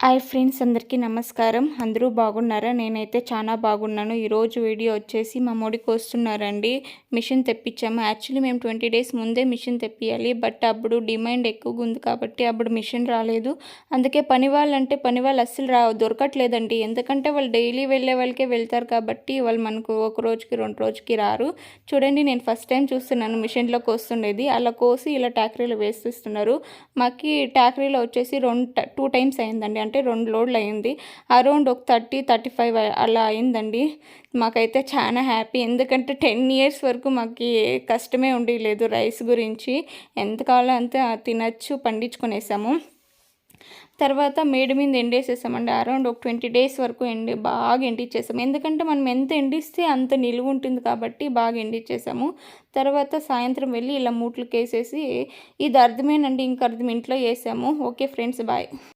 Hi friends, అందరికీ నమస్కారం. అందరూ బాగున్నారా? నేనైతే చాలా బాగున్నాను. ఈరోజు వీడియో వచ్చేసి మా మోడికి వస్తున్నారండి. మిషన్ తెప్పించాము. యాక్చువల్లీ మేము 20 డేస్ ముందే మిషన్ తెప్పియాలి. బట్ అప్పుడు డిమాండ్ ఎక్కువగా ఉంది కాబట్టి అప్పుడు మిషన్ రాలేదు. అందుకే పని వాళ్ళు అస్సలు దొరకట్లేదండి. ఎందుకంటే వాళ్ళు డైలీ వెళ్ళే వాళ్ళకే వెళ్తారు కాబట్టి వాళ్ళు మనకు ఒక రోజుకి 2 రోజుకి రారు. చూడండి, నేను ఫస్ట్ టైం చూస్తున్నాను మిషన్లోకి వస్తుండేది. అలా కోసి ఇలా ట్యాక్రీలో వేసిస్తున్నారు. మాకు ట్యాక్రీలో వచ్చేసి 2 టైమ్స్ అయిందండి. అంటే 2 లోడ్లు అయింది. అరౌండ్ ఒక 30-35 అలా అయిందండి. మాకైతే చాలా హ్యాపీ. ఎందుకంటే 10 ఇయర్స్ వరకు మాకు కష్టమే ఉండలేదు. రైస్ గురించి ఎంత కావాలో అంత తినచ్చు, పండించుకునేసాము. తర్వాత మేడి మీద ఎండేసేసామండి. అరౌండ్ ఒక 20 డేస్ వరకు బాగా ఎండిచ్చేసాము. ఎందుకంటే మనం ఎంత ఎండిస్తే అంత నిలువ ఉంటుంది కాబట్టి బాగా ఎండిచ్చేసాము. తర్వాత సాయంత్రం వెళ్ళి ఇలా మూట్లకి వేసేసి, ఇది అర్థమేనండి, ఇంక అర్థం ఇంట్లో వేసాము. Okay friends, bye.